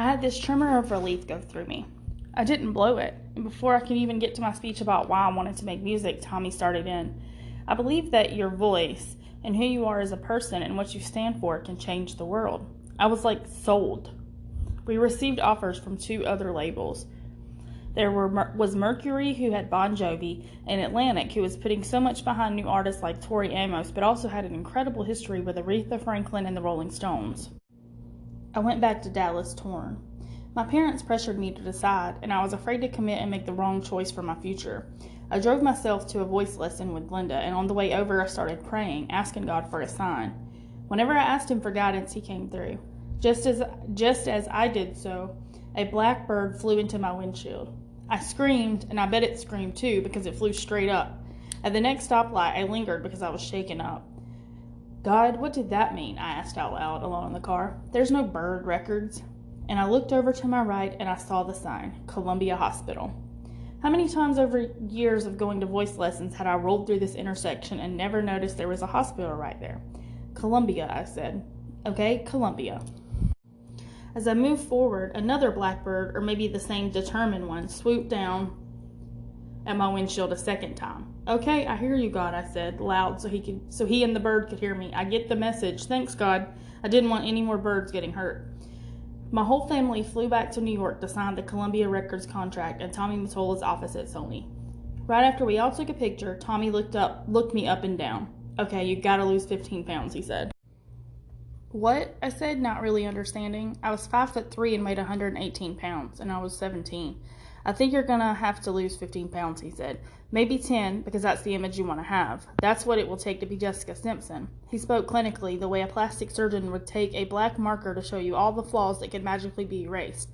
had this tremor of relief go through me. I didn't blow it, and before I could even get to my speech about why I wanted to make music, Tommy started in. I believe that your voice and who you are as a person and what you stand for can change the world. I was like sold. We received offers from 2 other labels. There was Mercury, who had Bon Jovi, and Atlantic, who was putting so much behind new artists like Tori Amos, but also had an incredible history with Aretha Franklin and the Rolling Stones. I went back to Dallas torn. My parents pressured me to decide, and I was afraid to commit and make the wrong choice for my future. I drove myself to a voice lesson with Linda, and on the way over I started praying, asking God for a sign. Whenever I asked him for guidance, he came through. Just as I did so, a black bird flew into my windshield. I screamed, and I bet it screamed too, because it flew straight up. At the next stoplight, I lingered because I was shaken up. God, what did that mean? I asked out loud, alone in the car. There's no bird records. And I looked over to my right, and I saw the sign, Columbia Hospital. How many times over years of going to voice lessons had I rolled through this intersection and never noticed there was a hospital right there? Columbia, I said. Okay, Columbia. As I moved forward, another blackbird, or maybe the same determined one, swooped down at my windshield a second time. Okay, I hear you, God, I said, loud so he and the bird could hear me. I get the message. Thanks, God. I didn't want any more birds getting hurt. My whole family flew back to New York to sign the Columbia Records contract at Tommy Mottola's office at Sony. Right after we all took a picture, Tommy looked me up and down. Okay, you gotta lose 15 pounds, he said. What? I said, not really understanding. I was 5'3" and weighed 118 pounds, and I was 17. I think you're gonna have to lose 15 pounds, he said. Maybe 10, because that's the image you want to have. That's what it will take to be Jessica Simpson. He spoke clinically, the way a plastic surgeon would take a black marker to show you all the flaws that could magically be erased.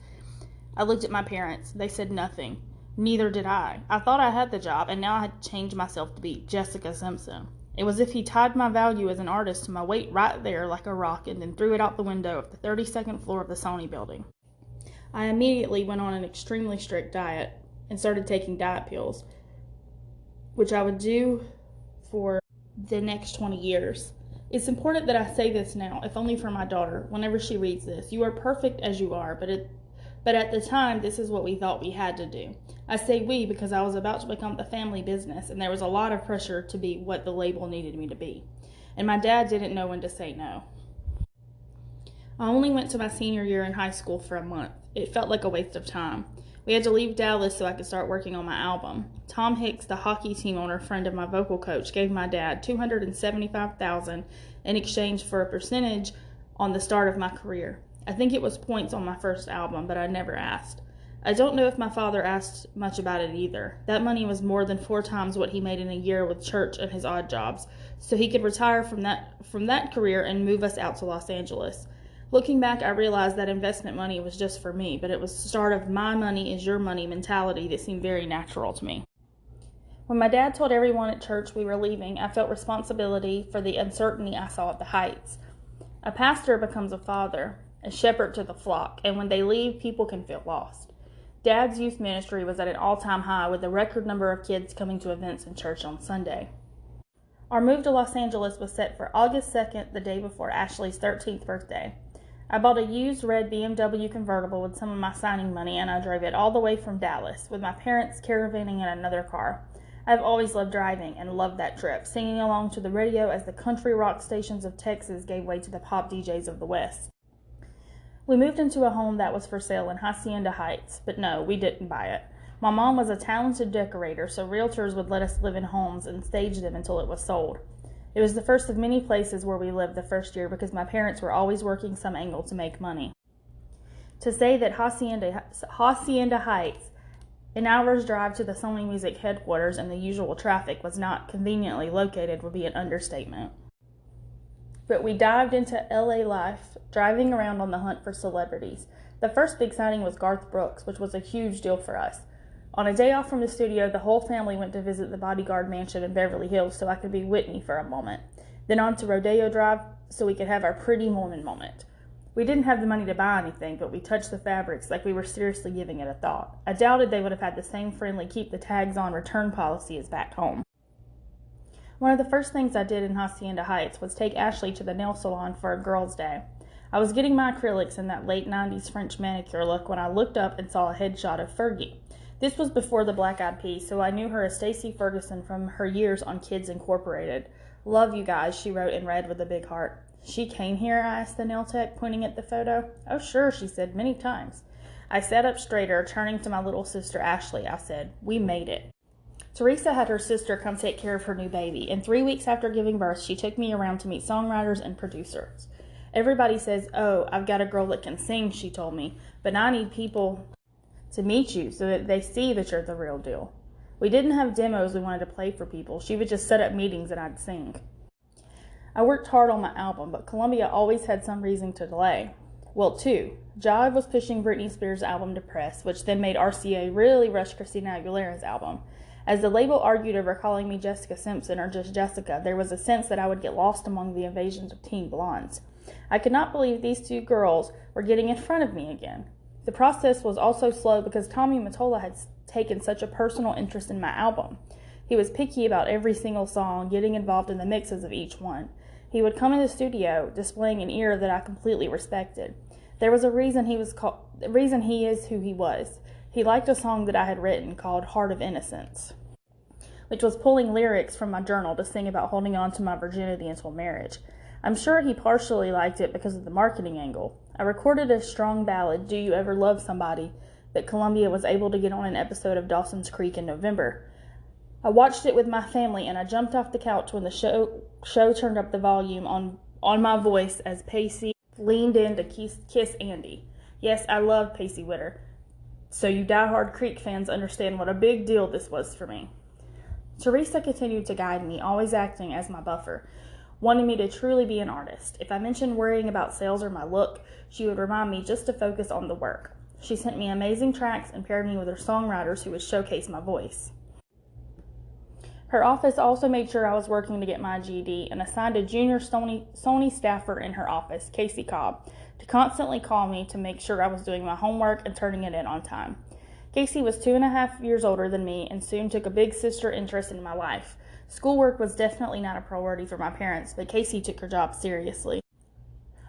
I looked at my parents. They said nothing. Neither did I. I thought I had the job, and now I had changed myself to be Jessica Simpson. It was as if he tied my value as an artist to my weight right there like a rock and then threw it out the window of the 32nd floor of the Sony building. I immediately went on an extremely strict diet and started taking diet pills, which I would do for the next 20 years. It's important that I say this now, if only for my daughter, whenever she reads this. You are perfect as you are, but at the time, this is what we thought we had to do. I say we because I was about to become the family business, and there was a lot of pressure to be what the label needed me to be. And my dad didn't know when to say no. I only went to my senior year in high school for a month. It felt like a waste of time. We had to leave Dallas so I could start working on my album. Tom Hicks, the hockey team owner friend of my vocal coach, gave my dad $275,000 in exchange for a percentage on the start of my career. I think it was points on my first album, but I never asked. I don't know if my father asked much about it either. That money was more than 4 times what he made in a year with church and his odd jobs, so he could retire from that career and move us out to Los Angeles. Looking back, I realized that investment money was just for me, but it was the start of my money is your money mentality that seemed very natural to me. When my dad told everyone at church we were leaving, I felt responsibility for the uncertainty I saw at the Heights. A pastor becomes a father, a shepherd to the flock, and when they leave, people can feel lost. Dad's youth ministry was at an all-time high with a record number of kids coming to events in church on Sunday. Our move to Los Angeles was set for August 2nd, the day before Ashley's 13th birthday. I bought a used red BMW convertible with some of my signing money, and I drove it all the way from Dallas, with my parents caravanning in another car. I've always loved driving and loved that trip, singing along to the radio as the country rock stations of Texas gave way to the pop DJs of the West. We moved into a home that was for sale in Hacienda Heights, but no, we didn't buy it. My mom was a talented decorator, so realtors would let us live in homes and stage them until it was sold. It was the first of many places where we lived the first year because my parents were always working some angle to make money. To say that Hacienda Heights, an hour's drive to the Sony Music headquarters and the usual traffic, was not conveniently located would be an understatement. But we dived into LA life, driving around on the hunt for celebrities. The first big signing was Garth Brooks, which was a huge deal for us. On a day off from the studio, the whole family went to visit the Bodyguard Mansion in Beverly Hills so I could be Whitney for a moment. Then on to Rodeo Drive so we could have our pretty Mormon moment. We didn't have the money to buy anything, but we touched the fabrics like we were seriously giving it a thought. I doubted they would have had the same friendly keep the tags on return policy as back home. One of the first things I did in Hacienda Heights was take Ashley to the nail salon for a girls' day. I was getting my acrylics in that late 90s French manicure look when I looked up and saw a headshot of Fergie. This was before the Black Eyed Peas, so I knew her as Stacey Ferguson from her years on Kids Incorporated. "Love you guys," she wrote in red with a big heart. "She came here?" I asked the nail tech, pointing at the photo. "Oh, sure," she said, "many times." I sat up straighter, turning to my little sister Ashley. I said, "We made it." Teresa had her sister come take care of her new baby, and 3 weeks after giving birth, she took me around to meet songwriters and producers. "Everybody says, 'Oh, I've got a girl that can sing,'" she told me, "but I need people to meet you so that they see that you're the real deal." We didn't have demos we wanted to play for people. She would just set up meetings and I'd sing. I worked hard on my album, but Columbia always had some reason to delay. Well, two. Jive was pushing Britney Spears' album to press, which then made RCA really rush Christina Aguilera's album. As the label argued over calling me Jessica Simpson or just Jessica, there was a sense that I would get lost among the invasions of teen blondes. I could not believe these two girls were getting in front of me again. The process was also slow because Tommy Mottola had taken such a personal interest in my album. He was picky about every single song, getting involved in the mixes of each one. He would come in the studio, displaying an ear that I completely respected. There was a reason he is who he was. He liked a song that I had written called Heart of Innocence, which was pulling lyrics from my journal to sing about holding on to my virginity until marriage. I'm sure he partially liked it because of the marketing angle. I recorded a strong ballad, "Do You Ever Love Somebody?" that Columbia was able to get on an episode of Dawson's Creek in November. I watched it with my family, and I jumped off the couch when the show turned up the volume on my voice as Pacey leaned in to kiss Andy. Yes, I love Pacey Witter, so you diehard Creek fans understand what a big deal this was for me. Teresa continued to guide me, always acting as my buffer, wanting me to truly be an artist. If I mentioned worrying about sales or my look, she would remind me just to focus on the work. She sent me amazing tracks and paired me with her songwriters who would showcase my voice. Her office also made sure I was working to get my GED and assigned a junior Sony staffer in her office, Casey Cobb, to constantly call me to make sure I was doing my homework and turning it in on time. Casey was 2.5 years older than me and soon took a big sister interest in my life. Schoolwork was definitely not a priority for my parents, but Casey took her job seriously.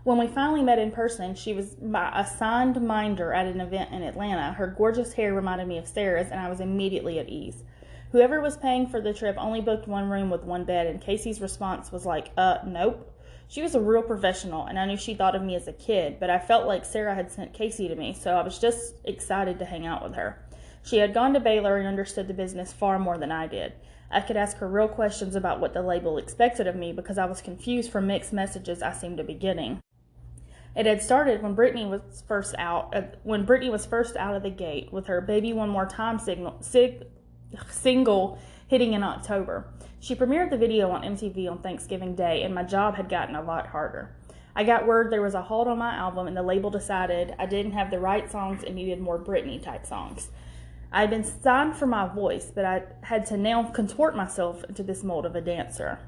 When we finally met in person, she was my assigned minder at an event in Atlanta. Her gorgeous hair reminded me of Sarah's, and I was immediately at ease. Whoever was paying for the trip only booked one room with one bed, and Casey's response was like, nope. She was a real professional, and I knew she thought of me as a kid, but I felt like Sarah had sent Casey to me, so I was just excited to hang out with her. She had gone to Baylor and understood the business far more than I did. I could ask her real questions about what the label expected of me because I was confused from mixed messages I seemed to be getting. It had started when Britney was first out of the gate with her "Baby One More Time" single hitting in October. She premiered the video on MTV on Thanksgiving Day, and my job had gotten a lot harder. I got word there was a hold on my album, and the label decided I didn't have the right songs and needed more Britney-type songs. I had been signed for my voice, but I had to now contort myself into this mold of a dancer.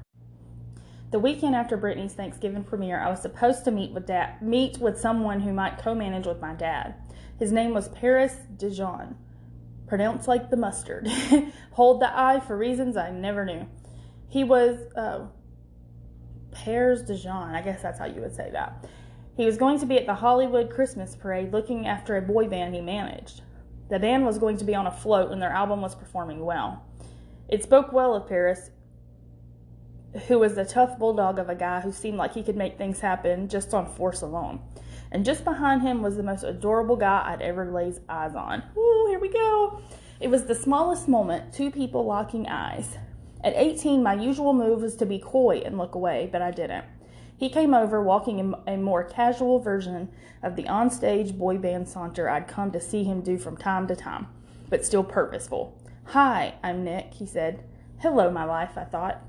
The weekend after Britney's Thanksgiving premiere, I was supposed to meet with someone who might co-manage with my dad. His name was Paris Dijon, pronounced like the mustard. Hold the I for reasons I never knew. He was Paris Dijon, I guess that's how you would say that. He was going to be at the Hollywood Christmas parade looking after a boy band he managed. The band was going to be on a float and their album was performing well. It spoke well of Paris, who was the tough bulldog of a guy who seemed like he could make things happen just on force alone. And just behind him was the most adorable guy I'd ever laid eyes on. Ooh, here we go. It was the smallest moment, two people locking eyes. At 18, my usual move was to be coy and look away, but I didn't. He came over, walking in a more casual version of the onstage boy band saunter I'd come to see him do from time to time, but still purposeful. "Hi, I'm Nick," he said. "Hello, my life," I thought.